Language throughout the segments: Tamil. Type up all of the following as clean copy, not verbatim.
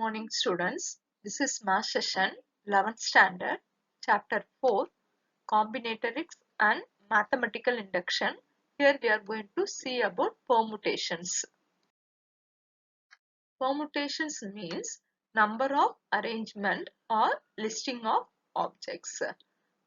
morning, students. This is math session 11th standard, chapter 4, combinatorics and mathematical induction. Here we are going to see about permutations. Permutations means number of arrangement or listing of objects.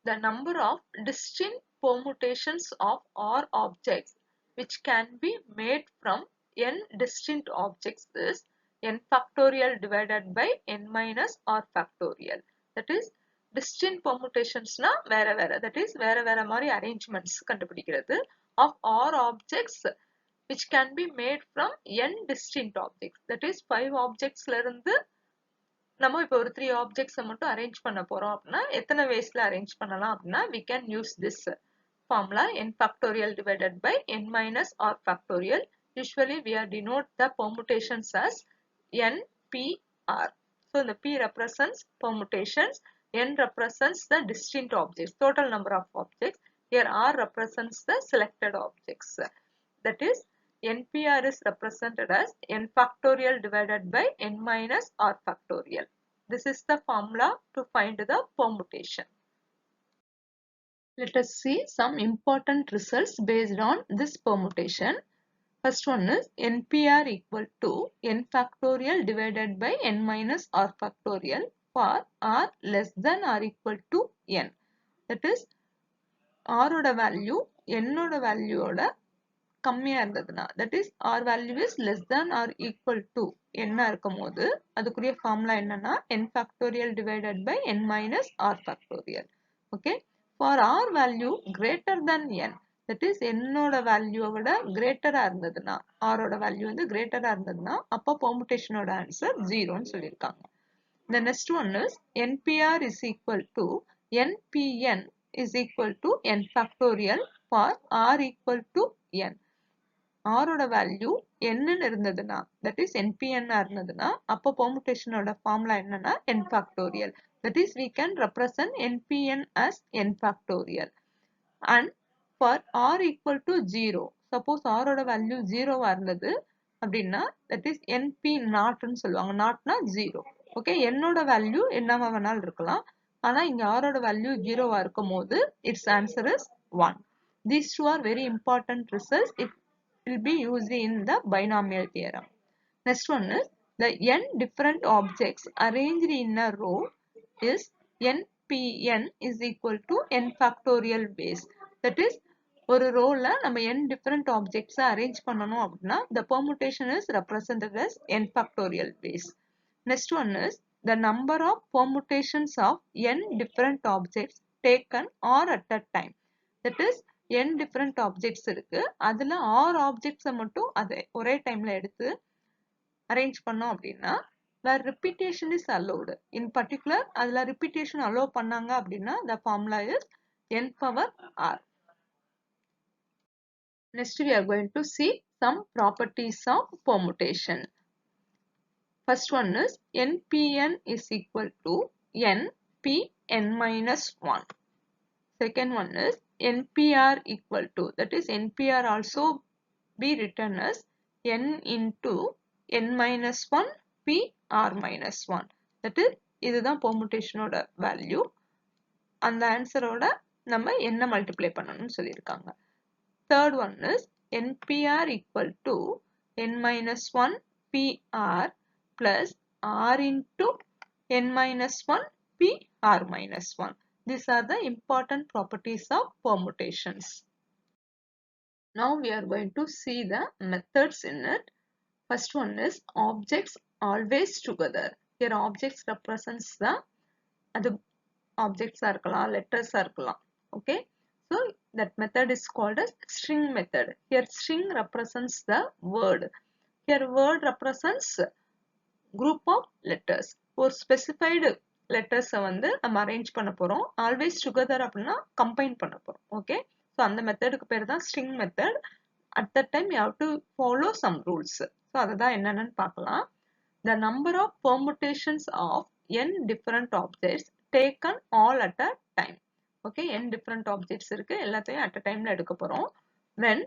The number of distinct permutations of R objects which can be made from n distinct objects is n factorial divided by n minus R factorial. That is distinct permutations na vera that is vera mari arrangements கண்டுபிடிக்கிறது of R objects which can be made from n distinct objects. That is 5 objects ல இருந்து நம்ம இப்போ ஒரு 3 objects மட்டும் அரேஞ்ச் பண்ண போறோம் அப்படின்னா எத்தனை வேஸ்ல அரேஞ்ச் பண்ணலாம் அப்படின்னா we can use this formula n factorial divided by n minus R factorial. Usually we are denote the permutations as NPR. So the P represents permutations, N represents the distinct objects, total number of objects. Here R represents the selected objects. That is NPR is represented as n factorial divided by n minus R factorial. This is the formula to find the permutation. Let us see some important results based on this permutation. First one is NPR equal to n factorial divided by n minus R factorial for R less than or equal to n. That is R oda value n oda value oda கம்மியா இருந்ததுனா that is R value is less than or equal to என்ன இருக்கும்போது அதுக்குரிய ஃபார்முலா என்னன்னா n factorial divided by n minus R factorial. Okay, for R value greater than n, that is n ஓட வேல்யூவை விட greater-ஆ இருந்ததுனா R ஓட வேல்யூ வந்து greater-ஆ இருந்ததுனா அப்போ permutation ஓட ஆன்சர் 0 ன்னு சொல்லிருக்காங்க. The next one is NPR is equal to NPN is equal to n factorial for R equal to n. R ஓட வேல்யூ n இருந்ததுனா that is NPN இருந்ததுனா அப்போ permutation ஓட ஃபார்முலா என்னன்னா n factorial. That is we can represent NPN as n factorial. And for R equal to 0, suppose R ஓட வேல்யூ 0 இருந்தது அப்படின்னா that is NP not ன்னு சொல்லுவாங்க. notனா 0. Okay, n ஓட வேல்யூ என்னவா வேணாலும் இருக்கலாம். ஆனா இங்க R ஓட வேல்யூ 0 இருக்கும்போது its answer is 1. These two are very important results. It will be used in the binomial theorem. Next one is the n different objects arranged in a row is NPN is equal to n factorial base. That is ஒரு ரோல நம்ம n different objects arrange பண்ணனும் அப்படின்னா the permutation is represented as n factorial base. Next one is the number of permutations of n different objects taken or at a time. That is n different objects இருக்கு, அதுல r objects மட்டும் அதை ஒரே டைம்ல எடுத்து அரேஞ்ச் பண்ணோம் அப்படின்னா where repetition is allowed. In particular அதுல repetition allow பண்ணாங்க அப்படின்னா the formula is n power r. Next we are going to see some properties of permutation. First one is NPN is equal to NPN minus 1. Second one is NPR equal to, that is NPR also be written as n into n minus 1 PR minus 1. That is இதுதான் permutation ஓட வேல்யூ. அந்த ஆன்சரோட நம்ம என்ன மல்டிப்ளை பண்ணணும்னு சொல்லியிருக்காங்க. Third one is NPR equal to n minus 1 PR plus R into n minus 1 PR minus 1. These are the important properties of permutations. Now we are going to see the methods in it. First one is objects always together. Here objects represents the other objects இருக்கலாம், letters இருக்கலாம். Okay, so that method is called as string method. Here string represents the word. Here word represents group of letters. ஒரு specified letters வந்து நம்ம அரேஞ்ச் பண்ண போறோம். always together அப்படின்னா combine பண்ண போறோம். Okay, so அந்த மெத்தடுக்கு பேர் தான் string method. At that time you have to follow some rules. So அதுதான் என்னன்னு பார்க்கலாம். The number of permutations of n different objects taken all at a time. Okay, n different objects இருக்கு, எல்லாத்தையும் at a timeல எடுக்க போறோம். When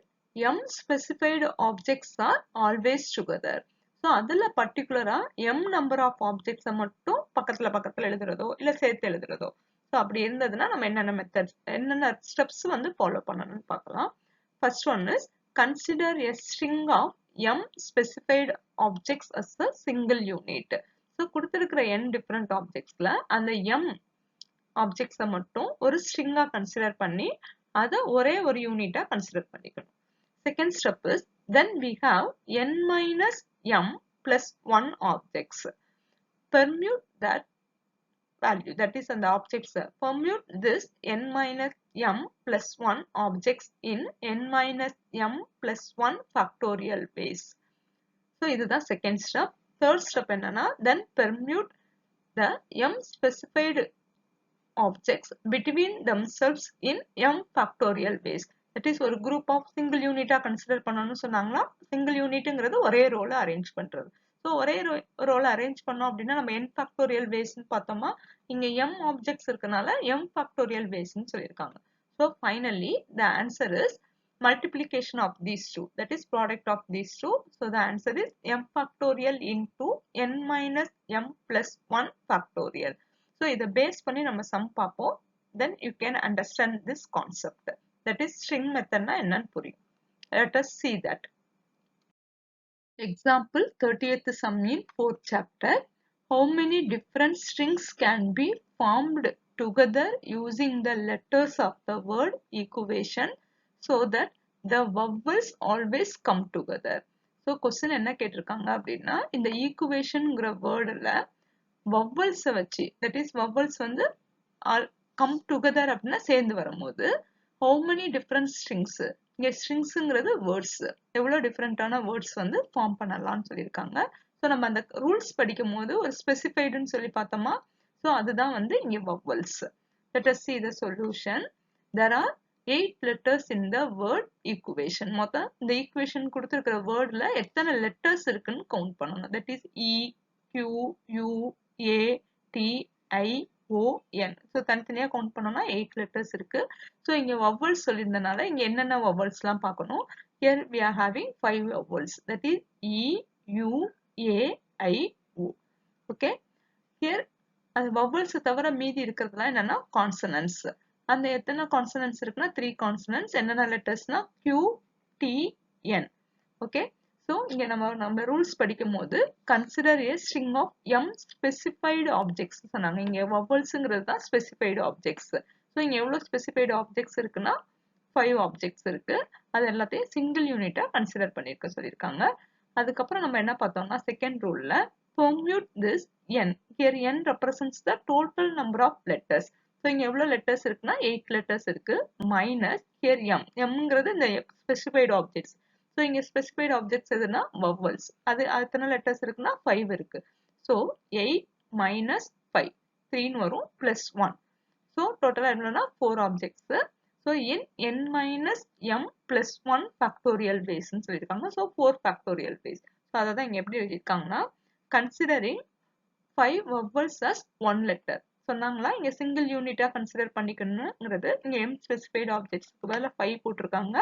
m specified objects are always together. So அதில் பர்டிகுலராக எம் நம்பர் ஆஃப் ஆப்ஜெக்ட்ஸை மட்டும் பக்கத்தில் எழுதுறதோ இல்லை சேர்த்து எழுதுறதோ. ஸோ அப்படி இருந்ததுன்னா நம்ம என்னென்ன மெத்தட்ஸ் என்னென்ன ஸ்டெப்ஸ் வந்து ஃபாலோ பண்ணணும்னு பார்க்கலாம். First one is consider a string of m specified objects as a single unit. So கொடுத்துருக்கிற n டிஃப்ரெண்ட் ஆப்ஜெக்ட்ஸில் அந்த m ஆப்ஜெக்ட்ஸை மட்டும் ஒரு ஸ்ட்ரிங்காக கன்சிடர் பண்ணி அதை ஒரே ஒரு யூனிட்டாக கன்சிடர் பண்ணிக்கணும். Second step is then we have n minus m plus 1 objects. Permute that value, that is the objects. Permute this n minus m plus 1 objects in n minus m plus 1 factorial ways. So this is the second step. Third step என்னன்னா then permute the m specified objects between themselves in m factorial ways. That is ஒரு group of single unit consider பண்ணணும்னு சொன்னாங்களா, single unitங்கிறது ஒரே ரோல அரேஞ்ச் பண்றது. ஸோ ஒரே ரோல அரேஞ்ச் பண்ணோம் அப்படின்னா நம்ம n factorial waysன்னு பார்த்தோமா, இங்க m ஆப்ஜெக்ட்ஸ் இருக்கனால m factorial waysன்னு சொல்லியிருக்காங்க. So finally the answer is multiplication of these two, that is product of these two. So the answer is m factorial into n minus m plus 1 factorial. So இதை பேஸ் பண்ணி நம்ம சம் பார்ப்போம். Then you can understand this concept. That is string method na என்னன்னு புரியும். Let us see that. Example 30th sum in 4th chapter. How many different strings can be formed together using the letters of the word equation so that the vowels always come together? So question என்ன கேட்டிருக்காங்க அப்படின்னா, இந்த ஈக்குவேஷன்ங்கிற வேர்டில் vowels வச்சு, that is vowels வந்து come together அப்படின்னா சேர்ந்து வரும்போது how many different strings, இங்க stringsங்கிறது words, எவ்வளோ டிஃப்ரெண்டான வேர்ட்ஸ் வந்து ஃபார்ம் பண்ணலாம்னு சொல்லியிருக்காங்க. ஸோ நம்ம அந்த ரூல்ஸ் படிக்கும் போது ஒரு ஸ்பெசிஃபைடுன்னு சொல்லி பார்த்தோமா, ஸோ அதுதான் வந்து இங்கே vowels. Let us see the solution. There are 8 letters in the word equation. மொத்தம் இந்த ஈக்குவேஷன் கொடுத்துருக்கிற வேர்டில் எத்தனை லெட்டர்ஸ் இருக்குன்னு கவுண்ட் பண்ணணும். That is E, Q, U, A, T, I, O, N. So தனித்தனியாக கவுண்ட் பண்ணோம்னா 8 லெட்டர்ஸ் இருக்கு. ஸோ இங்கே வவல்ஸ் சொல்லியிருந்தனால இங்கே என்னென்ன வவல்ஸ்லாம் பார்க்கணும். Here we are having 5 vowels. That is E, U, A, I, O. Okay. Here அந்த vowels தவிர மீதி இருக்கிறதுலாம் என்னன்னா கான்சனன்ட்ஸ். அந்த எத்தனை கான்சனன்ட்ஸ் இருக்குன்னா 3 கான்சனன்ட்ஸ். என்னென்ன லெட்டர்ஸ்னா Q, T, N. Okay. So இங்கே நம்ம ரூல்ஸ் படிக்கும் போது consider a string of m specified objects சொன்னாங்க. இங்கே வவல்ஸுங்கிறது தான் ஸ்பெசிஃபைடு ஆப்ஜெக்ட்ஸ். ஸோ இங்கே எவ்வளோ ஸ்பெசிஃபைடு ஆப்ஜெக்ட்ஸ் இருக்குன்னா 5 ஆப்ஜெக்ட்ஸ் இருக்கு. அது எல்லாத்தையும் சிங்கிள் யூனிட்டாக கன்சிடர் பண்ணியிருக்க சொல்லியிருக்காங்க. அதுக்கப்புறம் நம்ம என்ன பார்த்தோம்னா second ரூலில் permute this n. Here n represents the total number of letters. So இங்க எவ்வளவு letters இருக்குன்னா 8 letters இருக்கு. Minus here m. mங்கிறது இந்த specified objects. So இங்க specified objects எதுனா vowels. அது எத்தனை letters இருக்குன்னா 5 இருக்கு. So 8 minus 5. 3 வரும் plus 1. So total என்னன்னா 4 objects. So in n minus m plus 1 factorial ways ன்னு சொல்லியிருக்காங்க. So 4 factorial ways. So அதை தான் இங்க எப்படி எழுதியிருக்காங்கன்னா considering 5 vowels as 1 letter. சொன்னாங்களா இங்க சிங்கிள் யூனிட்டா கன்சிடர் பண்ணிக்கணுங்கிறது இங்க m specified objects பதிலா 5 போட்டிருக்காங்க,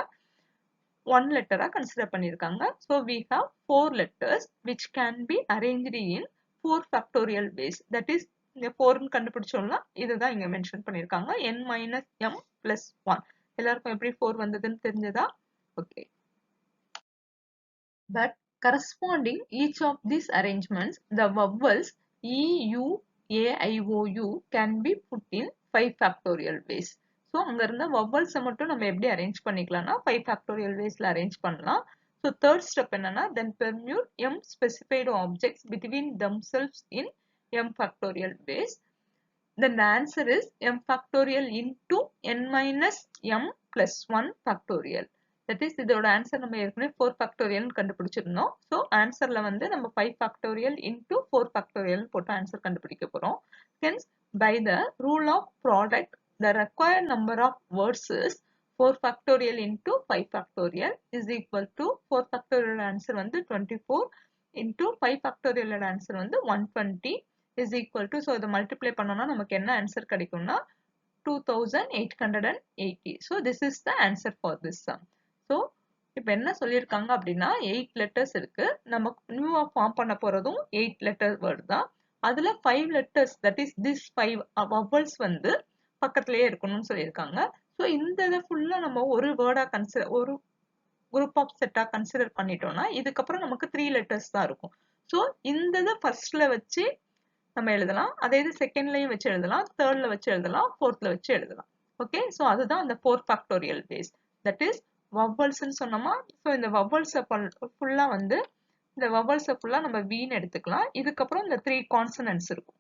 1 லெட்டரா கன்சிடர் பண்ணிருக்காங்க. So we have 4 letters which can be arranged in 4 factorial ways. That is இங்க 4 ன்னு கண்டுபிடிச்சோம்னா இதுதான் இங்க மென்ஷன் பண்ணிருக்காங்க n minus m plus 1. எல்லாருக்கும் எப்படி 4 வந்ததுன்னு தெரிஞ்சதா? Okay. But corresponding each of these arrangements, the vowels E, U, A, I, O, U can be put in 5 factorial ways. So அங்க இருந்த vowels மட்டும் நம்ம எப்படி அரேஞ்ச் பண்ணிக்கலாம்னா 5 factorial waysல அரேஞ்ச் பண்ணலாம். So third step என்னன்னா then permute m specified objects between themselves in m factorial ways. Then the answer is m factorial into n minus m plus 1 factorial. That is இதோட ஆன்சர் நம்ம ஏற்கனவே 4 factorial கண்டுபிடிச்சிருந்தோம். ஸோ ஆன்சர்ல வந்து நம்ம 5 factorial into 4 factorial போட்டு ஆன்சர் கண்டுபிடிக்க போறோம். Hence by the rule of product the required number of words is 4 factorial into 5 factorial is equal to 4 factorial answer வந்து 24 into 5 factorial ஆன்சர் வந்து 120 is equal to, so இதை மல்டிப்ளை பண்ணோம்னா நமக்கு என்ன ஆன்சர் கிடைக்கும்னா 2880. So this is the answer for this sum. So இப்போ என்ன சொல்லியிருக்காங்க அப்படின்னா 8 லெட்டர்ஸ் இருக்கு. நம்ம நியூவா ஃபார்ம் பண்ண போறதும் 8 லெட்டர் வேர்டு தான். அதுல 5 letters that is this 5 vowels வந்து பக்கத்திலேயே இருக்கணும்னு சொல்லியிருக்காங்க. ஸோ இந்த இதை ஃபுல்லா நம்ம ஒரு வேர்டா ஒரு குரூப் ஆஃப் செட்டா கன்சிடர் பண்ணிட்டோம்னா இதுக்கப்புறம் நமக்கு 3 லெட்டர்ஸ் தான் இருக்கும். ஸோ இந்த இதை ஃபர்ஸ்ட்ல வச்சு நம்ம எழுதலாம். அதே இது செகண்ட்லயும் வச்சு எழுதலாம், தேர்ட்ல வச்சு எழுதலாம், ஃபோர்த்ல வச்சு எழுதலாம். ஓகே, ஸோ அதுதான் அந்த 4 ஃபேக்டோரியல் பேஸ். தட் இஸ் வவல்ஸ்ன்னு சொன்னோமா, ஸோ இந்த வவல்ஸை ஃபுல்லா வந்து இந்த வவல்ஸை ஃபுல்லா நம்ம வீன்னு எடுத்துக்கலாம். இதுக்கப்புறம் இந்த 3 கான்சனன்ட்ஸ் இருக்கும்.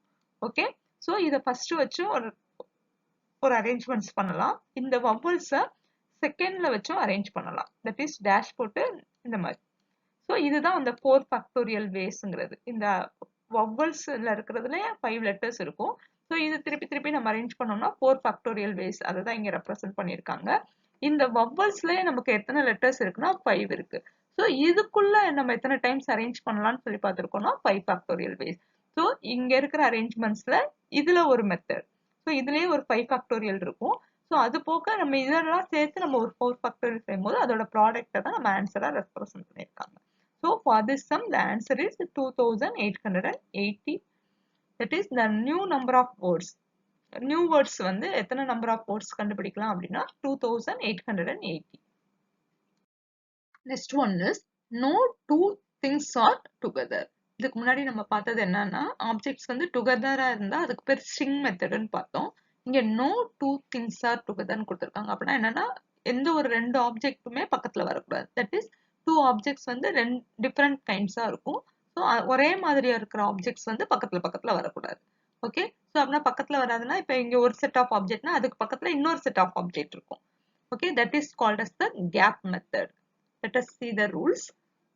ஓகே, ஸோ இதை ஃபர்ஸ்ட் வச்சு ஒரு அரேஞ்ச்மெண்ட்ஸ் பண்ணலாம். இந்த வவல்ஸை செகண்ட்ல வச்சும் அரேஞ்ச் பண்ணலாம். தட் இஸ் டேஷ் போட்டு இந்த மாதிரி. ஸோ இதுதான் அந்த 4 ஃபேக்டோரியல் வேஸ்ங்கிறது. இந்த வவல்ஸ்ல இருக்கிறதுல 5 லெட்டர்ஸ் இருக்கும். ஸோ இது திருப்பி திருப்பி நம்ம அரேஞ்ச் பண்ணோம்னா 4 ஃபேக்டோரியல் வேஸ் அதை தான் இங்க ரெப்ரசென்ட் பண்ணியிருக்காங்க. இந்த வவல்ஸ்லயே நமக்கு எத்தனை லெட்டர்ஸ் இருக்குன்னா 5 இருக்கு. ஸோ இதுக்குள்ள நம்ம எத்தனை டைம்ஸ் அரேஞ்ச் பண்ணலாம்னு சொல்லி பார்த்துருக்கோம்னா 5 ஃபேக்டோரியல் வேஸ். ஸோ இங்க இருக்கிற அரேஞ்ச்மெண்ட்ஸ்ல இதுல ஒரு மெத்தட். ஸோ இதுலயே ஒரு 5 ஃபேக்டோரியல் இருக்கும். ஸோ அது போக நம்ம இதெல்லாம் சேர்த்து நம்ம ஒரு 4 ஃபேக்டோரியல் செய்யும்போது அதோட ப்ராடக்ட்டை தான் நம்ம ஆன்சரா ரெப்ரசென்ட் பண்ணியிருக்காங்க. So for this sum the answer is 2880. That is the new number of words. New words வந்து எத்தனை number of words கண்டுபிடிக்கலாம் அப்படின்னா 2880. Next one is no two things are together. இதுக்கு முன்னாடி நம்ம பார்த்தது என்னன்னா ஆப்ஜெக்ட்ஸ் வந்து டுகெதரா இருந்தா அதுக்கு பேர் string மெத்தட்னு பார்த்தோம். இங்க no two things are togetherன்னு கொடுத்திருக்காங்க. அப்படின்னா என்னன்னா எந்த ஒரு ரெண்டு ஆப்ஜெக்ட்டுமே பக்கத்துல வரக்கூடாது. தட் இஸ் டூ ஆப்ஜெக்ட்ஸ் வந்து டிஃப்ரெண்ட் கைண்ட்ஸா இருக்கும். ஸோ ஒரே மாதிரியா இருக்கிற ஆப்ஜெக்ட்ஸ் வந்து பக்கத்துல வரக்கூடாது. ஓகே, ஸோ அப்படின்னா பக்கத்துல வராதுன்னா இப்போ இங்க ஒரு செட் ஆஃப் ஆப்ஜெக்ட்னா அதுக்கு பக்கத்துல இன்னொரு செட் ஆஃப் ஆப்ஜெக்ட் இருக்கும். Okay, that is called as the gap method. Let us see the rules.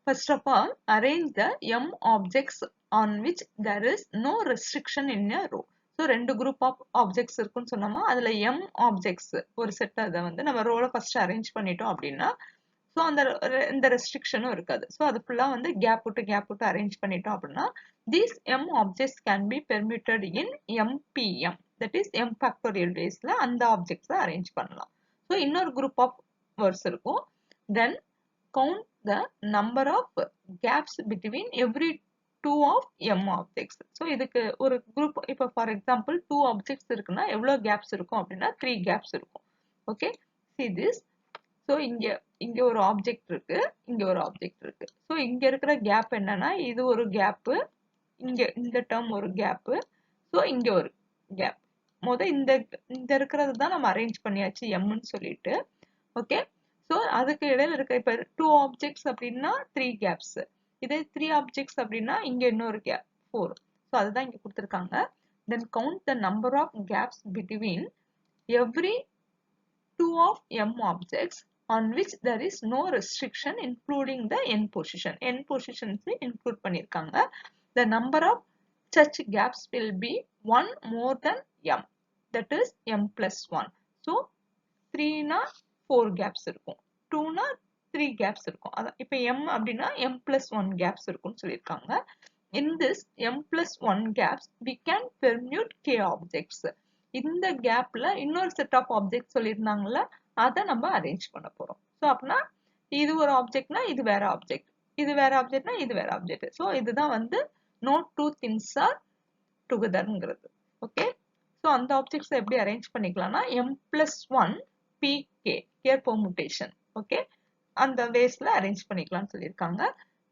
First of all, arrange the m objects on which there is no restriction in a row. So ரெண்டு group of objects இருக்குன்னு சொன்னோமா, அதுல m objects ஒரு செட் அதை வந்து நம்ம ரோல ஃபர்ஸ்ட் அரேஞ்ச் பண்ணிட்டோம் அப்படின்னா ஸோ இந்த ரெஸ்ட்ரிக்ஷனும் இருக்காது. ஸோ அது ஃபுல்லா வந்து கேப் விட்டு அரேஞ்ச் பண்ணிட்டோம் அப்படின்னா these m objects can be permuted in mpm, that is m factorial waysல அந்த ஆப்ஜெக்ட்ஸ அரேஞ்ச் பண்ணலாம். ஸோ இன்னொரு group of words இருக்கும். Then count the number of gaps between every two of m objects. So இதுக்கு ஒரு group இப்போ for example 2 objects இருக்குன்னா எவ்வளவு gaps இருக்கும் அப்படின்னா 3 gaps இருக்கும். Okay, see this. So இங்க ஒரு ஆப்ஜெக்ட் இருக்கு, இங்க ஒரு ஆப்ஜெக்ட் இருக்கு. ஸோ இங்க இருக்கிற கேப் என்னன்னா இது ஒரு கேப், இந்த டேர்ம் ஒரு கேப், ஸோ இங்க ஒரு கேப். இந்த இருக்கிறது தான் நம்ம அரேஞ்ச் பண்ணியாச்சு எம்னு சொல்லிட்டு. ஓகே, ஸோ அதுக்கு இடையில இருக்க இப்ப 2 ஆப்ஜெக்ட்ஸ் அப்படின்னா 3 கேப்ஸ், இதே 3 ஆப்ஜெக்ட்ஸ் அப்படின்னா இங்க இன்னொரு கேப் 4. ஸோ அதுதான் இங்க கொடுத்துருக்காங்க. Then count the number of gaps between every 2 of m objects on which there is no restriction including the n position. N positions include பண்ணிருக்காங்க. The number of such gaps will be 1 more than m, that is m plus 1. So 3 na 4 gaps இருக்கும், 2 na 3 gaps இருக்கும். இப்ப m அப்படின்னா m plus 1 gaps இருக்கும்னு சொல்லியிருக்காங்க. In this m plus 1 gaps we can permute k objects. இந்த கேப்ல இன்னொரு செட் ஆஃப் ஆப்ஜெக்ட் சொல்லியிருந்தாங்கல்ல அதை நம்ம அரேஞ்ச் பண்ண போறோம். ஸோ அப்படின்னா இது ஒரு ஆப்ஜெக்ட்னா இது வேற ஆப்ஜெக்ட், இது வேற ஆப்ஜெக்ட்னா இது வேற ஆப்ஜெக்ட். ஸோ இதுதான் வந்து நோ டூ திங்ஸ் ஆர் டுகெதர்ங்கிறது. ஓகே, ஸோ அந்த ஆப்ஜெக்ட்ஸ் எப்படி அரேஞ்ச் பண்ணிக்கலாம்னா m plus 1 pk கேர் பெர்முடேஷன். ஓகே, அந்த வேஸ்ல அரேஞ்ச் பண்ணிக்கலாம்னு சொல்லியிருக்காங்க.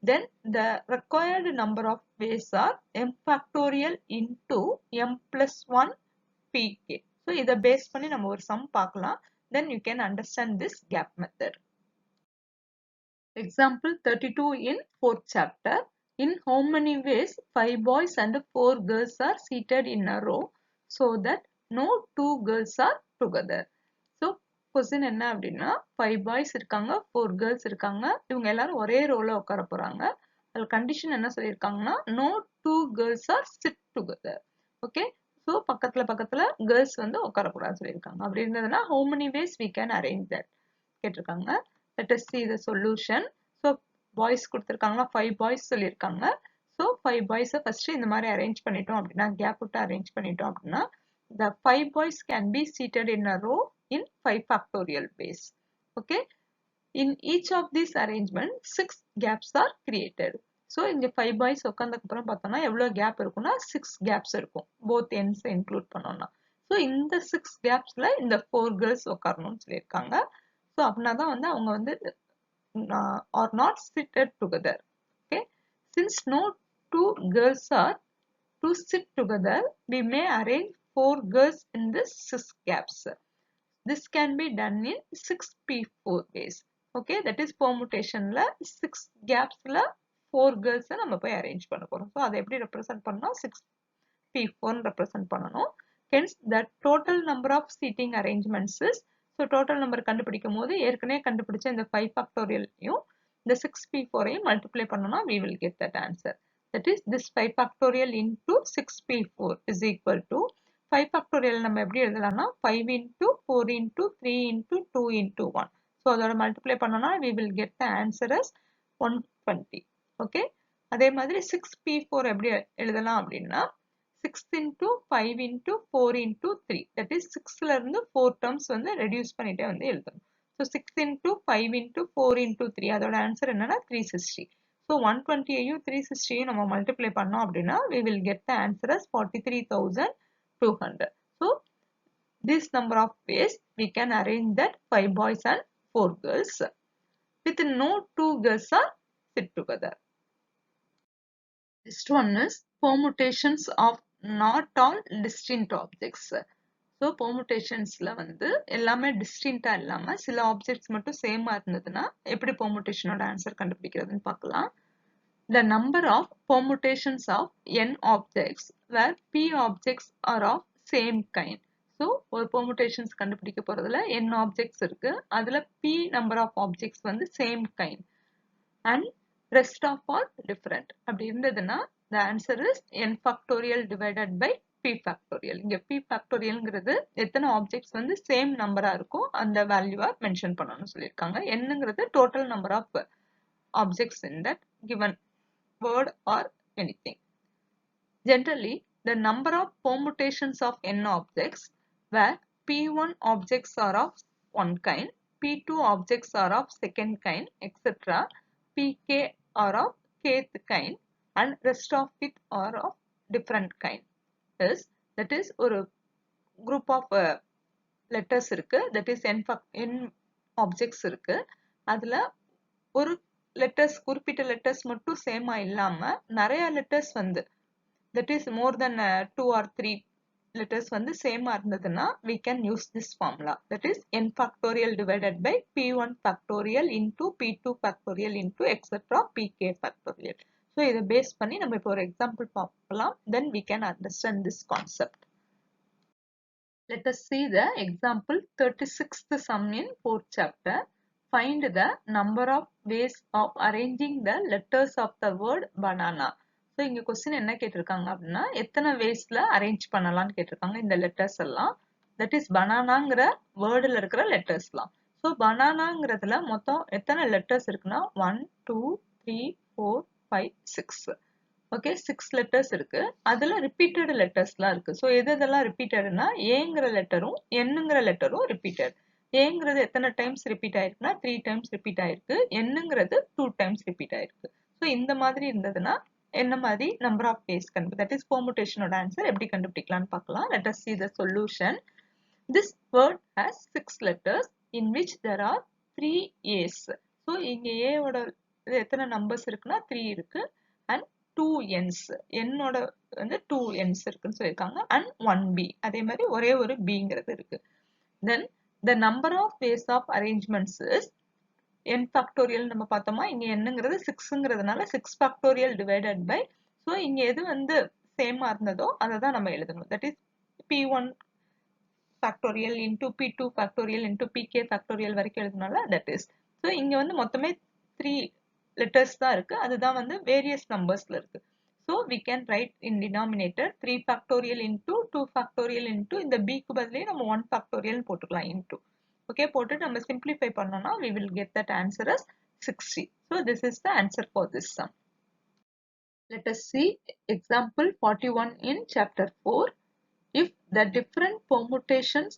Then the required number of ways are m factorial into m plus 1 pk. So இதை பேஸ் பண்ணி நம்ம ஒரு சம் பார்க்கலாம். Then you can understand this gap method. Example 32 in 4th chapter. In how many ways 5 boys and 4 girls are seated in a row so that no 2 girls are together? So question என்ன அப்படின்னா 5 boys இருக்காங்க, 4 girls இருக்காங்க, இவங்க எல்லாரும் ஒரே ரோல உட்கார போறாங்க. அதுல கண்டிஷன் என்ன சொல்லியிருக்காங்கன்னா no 2 girls are sit together. Okay, so பக்கத்துல கேர்ள்ஸ் வந்து உட்காரக்கூடாது சொல்லியிருக்காங்க. அப்படி இருந்ததுன்னா how many ways we can arrange that கேட்டிருக்காங்க. Let us see the solution. So boys கொடுத்துருக்காங்களா 5 பாய்ஸ் சொல்லியிருக்காங்க. ஸோ 5 பாய்ஸை ஃபர்ஸ்ட் இந்த மாதிரி அரேஞ்ச் பண்ணிட்டோம் அப்படின்னா கேப் விட்டு அரேஞ்ச் பண்ணிட்டோம் அப்படின்னா the 5 boys can be seated in a row in 5 factorial ways. Okay, In each of these arrangements, 6 gaps are created. So, இங்க 5 boys உட்கார்ந்ததுக்கு அப்புறம் பார்த்தோம்னா எவ்வளவு கேப் இருக்கும்னா 6 gaps இருக்கும். Both ends include பண்ணோம்னா. So, இந்த 6 gapsல இந்த 4 girls உட்காரணும்னு சொல்லியிருக்காங்க. So, அப்படின்னா தான் வந்து அவங்க வந்து are not seated together. Okay. Since no 2 girls are to sit together, we may arrange 4 girls in the 6 gaps. This can be done in 6p4 ways. Okay, that is permutation la 6 gaps la 4 girls நம்ம போய் arrange பண்ண போறோம். So அதை எப்படி represent பண்ணோம் 6p4 represent பண்ணணும். Hence the total number of seating arrangements is, so total number கண்டுபிடிக்கும் போது ஏற்கனவே கண்டுபிடிச்ச இந்த 5 factorial இந்த 6p4 ஐயும் multiply பண்ணோம்னா we will get that answer. That is this 5 factorial into 6p4 is equal to 5 factorial நம்ம எப்படி எழுதலாம்னா 5 into 4 into 3 into 2 into 1. So அதோட multiply பண்ணோம்னா we will get the answer as 120. Okay. அதே மாதிரி 6p4 எப்படி எழுதலாம் அப்படின்னா 6 into 5 into 4 into 3. That is 6ல இருந்து 4 terms வந்து reduce பண்ணிட்டே வந்து எழுதணும். So 6 into 5 into 4 into 3. அதோட answer என்னன்னா 360. So 120 ஐயும் 360 ஐயும் நம்ம multiply பண்ணோம் அப்படின்னா we will get the answer as 43,200. So this number of ways we can arrange that 5 boys and 4 girls with no 2 girls are sit together. Next one is permutations of not all distinct objects. So permutationsல வந்து எல்லாமே டிஸ்டிங்டா இல்லாம சில ஆப்ஜெக்ட்ஸ் மட்டும் சேமா இருந்ததுன்னா எப்படி permutationோட ஆன்சர் கண்டுபிடிக்கிறதுன்னு பார்க்கலாம். The number of permutations of n objects where p objects are of same kind. So ஒரு permutations கண்டுபிடிக்க போறதுல n objects இருக்கு. அதுல p number of objects வந்து same kind and rest of all different. அப்படி இருந்ததுன்னா the answer is n factorial divided by p factorial. இங்க p factorialங்கிறது எத்தனை ஆப்ஜெக்ட்ஸ் வந்து சேம் நம்பரா இருக்கும் அந்த வேல்யூவை மென்ஷன் பண்ணணும்னு சொல்லியிருக்காங்க. என்னங்கிறது total number of objects in that given word or anything. Generally, the number of permutations of n objects where p1 objects are of one kind, p2 objects are of second kind, etc. pk are of kth kind and rest of it are of different kind. That is ஒரு group of letters இருக்கு, that is n objects இருக்கு. அதுல ஒரு letters குறிப்பிட்ட letters மட்டும் சேமா இல்லாம நிறைய letters வந்து that is more than 2 or 3 letters வந்து சேமா இருந்ததுன்னா we can use this formula. That is n factorial divided by p1 factorial into p2 factorial into etc. pk factorial. So இதை பேஸ் பண்ணி நம்ம இப்போ ஒரு எக்ஸாம்பிள் பார்க்கலாம். Then we can understand this concept. Let us see the example 36th sum in 4th chapter. Find the number of ways of arranging the letters of the word banana. So இங்க question என்ன கேட்டிருக்காங்க அப்படின்னா எத்தனை waysல arrange பண்ணலாம்னு கேட்டிருக்காங்க இந்த letters எல்லாம். That is bananaங்கிற wordல இருக்கிற lettersலாம். So bananaங்கிறதுல மொத்தம் எத்தனை letters இருக்குன்னா 1, 2, 3, 4, 5, 6. Okay, 6 letters இருக்கு. அதுல repeated lettersலாம் இருக்கு. So எதெல்லாம் repeatedனா ஏங்கிற லெட்டரும் என்னங்கிற லெட்டரும் repeated. ஏங்கிறது எத்தனை டைம்ஸ் ரிப்பீட் ஆயிருக்குன்னா 3 டைம்ஸ் ரிப்பீட் ஆயிருக்கு. என்னங்கிறது 2 டைம்ஸ் ரிப்பீட் ஆயிருக்கு. ஸோ இந்த மாதிரி இருந்ததுன்னா என்ன மாதிரி நம்பர் ஆஃப் ways கண்டுபிடி, தட் இஸ் பெர்முடேஷனோட ஆன்சர் எப்படி கண்டுபிடிக்கலாம்னு பார்க்கலாம். Let us see the solution. This word has 6 letters in which there are 3 A's. So இங்க A ஓட எத்தனை நம்பர்ஸ் இருக்குன்னா 3 இருக்கு and 2 N's. என்னோட வந்து 2 N's இருக்குன்னு சொல்லியிருக்காங்க and 1 B. அதே மாதிரி ஒரே ஒரு Bங்கிறது இருக்கு. Then the number of ways of arrangements is n factorial. நம்ம பார்த்தோமா இங்க என்னங்கிறது 6ங்கிறதுனால 6 factorial divided by, so இங்க எது வந்து சேமா இருந்ததோ அதை தான் நம்ம எழுதணும். That is p1 factorial into p2 factorial into pk factorial வரைக்கும் எழுதுனால that is. So இங்க வந்து மொத்தமே 3 letters தான் இருக்கு, அதுதான் வந்து various numbersல இருக்கு. So we can write in denominator 3 factorial into 2 factorial into இந்த b க்கு பதிலே நம்ம 1 factorial போட்டுக்கலாம் into. Okay, போட்டு நம்ம simplify பண்ணோம்னா we will get that answer as 60. So this is the answer for this sum. Let us see example 41 in chapter 4. If the different permutations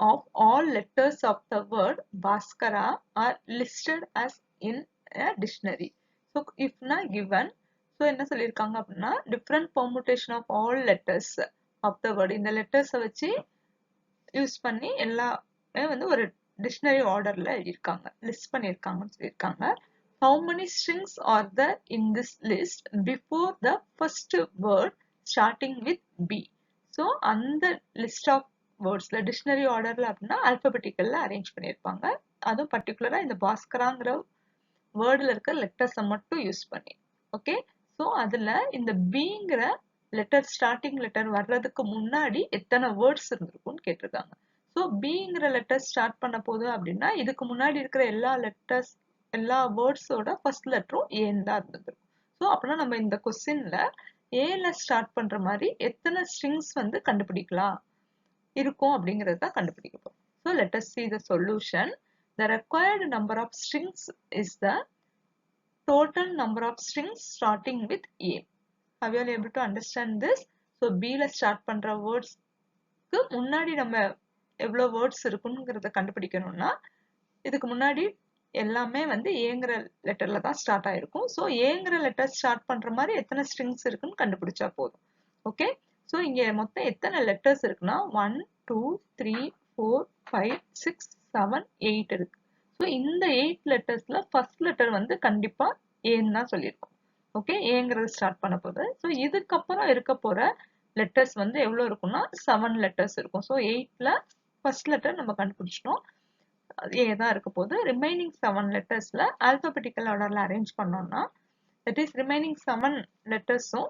of all letters of the word Bhaskara are listed as in a dictionary. So if na given, so என்ன சொல்லிருக்காங்க அப்படின்னா different permutation of all letters of the word, இந்த letters வச்சு யூஸ் பண்ணி எல்லாமே வந்து ஒரு டிக்ஷனரி ஆர்டர்ல எழுதியிருக்காங்க, லிஸ்ட் பண்ணியிருக்காங்கன்னு சொல்லியிருக்காங்க. How many strings are there in this list before the first word starting with B? So அந்த லிஸ்ட் ஆஃப் வேர்ட்ஸ்ல டிக்ஷனரி ஆர்டர்ல அப்படின்னா ஆல்பபெட்டிக்கல்ல அரேஞ்ச் பண்ணியிருப்பாங்க. அதுவும் பர்டிகுலரா இந்த பாஸ்கராங்கிற வேர்டில் இருக்க லெட்டர்ஸை மட்டும் யூஸ் பண்ணி. ஓகே, ஸோ அதில் இந்த பிங்கிற லெட்டர் ஸ்டார்டிங் லெட்டர் வர்றதுக்கு முன்னாடி எத்தனை வேர்ட்ஸ் இருந்திருக்கும்னு கேட்டிருக்காங்க. ஸோ பிங்கிற லெட்டர் ஸ்டார்ட் பண்ண போது அப்படின்னா இதுக்கு முன்னாடி இருக்கிற எல்லா வேர்ட்ஸோட ஃபர்ஸ்ட் லெட்டரும் ஏன்னு தான் இருந்திருக்கும். ஸோ அப்படின்னா நம்ம இந்த கொஸ்டின்ல ஏல ஸ்டார்ட் பண்ற மாதிரி எத்தனை ஸ்ட்ரிங்ஸ் வந்து கண்டுபிடிக்கலாம் இருக்கும் அப்படிங்கிறது தான் கண்டுபிடிக்க போறோம். So let us see the solution. The required number of strings is the total number of strings starting with A. Have you all able to understand this? So B ல ஸ்டார்ட் பண்ற வேர்ட்ஸ்க்கு முன்னாடி நம்ம எவ்வளவு வேர்ட்ஸ் இருக்குங்கிறத கண்டுபிடிக்கணும்னா இதுக்கு முன்னாடி எல்லாமே வந்து ஏங்கிற லெட்டர்ல தான் ஸ்டார்ட் ஆயிருக்கும். ஸோ ஏங்கிற லெட்டர் ஸ்டார்ட் பண்ற மாதிரி எத்தனை ஸ்ட்ரிங்ஸ் இருக்குன்னு கண்டுபிடிச்சா போதும். ஓகே, ஸோ இங்க மொத்தம் எத்தனை லெட்டர்ஸ் இருக்குன்னா 1 2 3 4 5 6 7 8 இருக்கு. ஸோ இந்த 8 லெட்டர்ஸ்ல ஃபர்ஸ்ட் லெட்டர் வந்து கண்டிப்பா ஏன்னு தான் சொல்லியிருக்கோம். ஓகே, ஏங்கிறது ஸ்டார்ட் பண்ண போகுது. ஸோ இதுக்கப்புறம் இருக்க போற லெட்டர்ஸ் வந்து எவ்வளவு இருக்கும்னா 7 லெட்டர்ஸ் இருக்கும். ஸோ 8ல ஃபர்ஸ்ட் லெட்டர் நம்ம கண்டுபிடிச்சிட்டோம், ஏ தான் இருக்க போது. ரிமைனிங் 7 லெட்டர்ஸ்ல ஆல்பபெட்டிக்கல் ஆர்டர்ல அரேஞ்ச் பண்ணோம்னா தட் இஸ் ரிமைனிங் 7 லெட்டர்ஸும்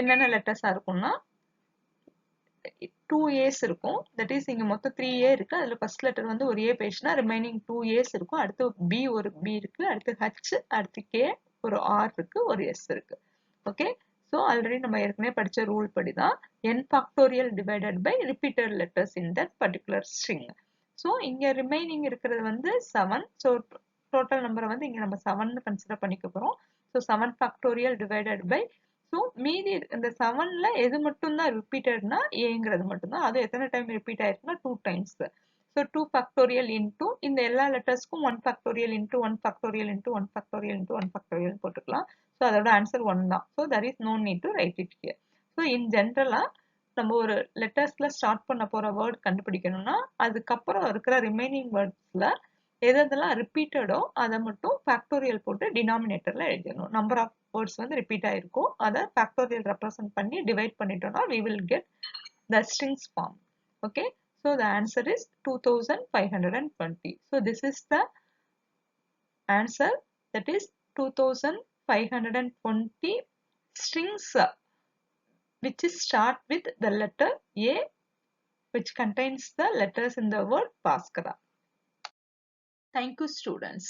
என்னென்ன லெட்டர்ஸா இருக்கும்னா 2 ஏஸ் இருக்கும். தட் இஸ் இங்க மொத்தம் 3 ஏ இருக்கு. அதுல ஃபர்ஸ்ட் லெட்டர் வந்து ஒரு ஏ பேசினா ரிமைனிங் 2 ஏஸ் இருக்கும். அடுத்து பி ஒரு பி இருக்கு, அடுத்து ஹச், அடுத்து கே, ஒரு ஆர் இருக்கு, ஒரு எஸ் இருக்கு. ஓகே, ஸோ ஆல்ரெடி நம்ம ஏற்கனவே படிச்ச ரூல் படி தான் n factorial divided by repeated letters in that particular string. So இங்க ரிமைனிங் இருக்கிறது வந்து 7. ஸோ டோட்டல் நம்பரை வந்து இங்க நம்ம 7 கன்சிடர் பண்ணிக்க போறோம். So 7 factorial divided by, so மீதி இந்த 7ல எது மட்டும் தான் ரிப்பீட்டட்னா ஏங்கிறது மட்டும்தான். அது எத்தனை டைம் ரிப்பீட் ஆயிருக்குன்னா 2 டைம்ஸ். ஸோ 2 factorial into இந்த எல்லா லெட்டர்ஸ்க்கும் 1 factorial into 1 factorial into 1 factorial into 1 factorial போட்டுக்கலாம். ஸோ அதோட ஆன்சர் 1 தான். So there is no need to write it here. So in ஜென்ரலா நம்ம ஒரு லெட்டர்ஸ்ல ஸ்டார்ட் பண்ண போற வேர்ட் கண்டுபிடிக்கணும்னா அதுக்கப்புறம் இருக்கிற ரிமைனிங் வேர்ட்ஸ்ல எதெல்லாம் ரிப்பீட்டடோ அதை மட்டும் ஃபேக்டோரியல் போட்டு டினாமினேட்டர்ல எழுதணும். நம்பர் ஆஃப் வேர்ட்ஸ் வந்து ரிப்பீட் ஆயிருக்கும், அதை ஃபேக்டோரியல் ரெப்ரசென்ட் பண்ணி டிவைட் பண்ணிட்டோம்னா we will get the strings form. Okay, so the answer is 2520. So this is the answer, that is 2520 strings which start with the letter A, which contains the letters in the word Bhaskara. Thank you, students.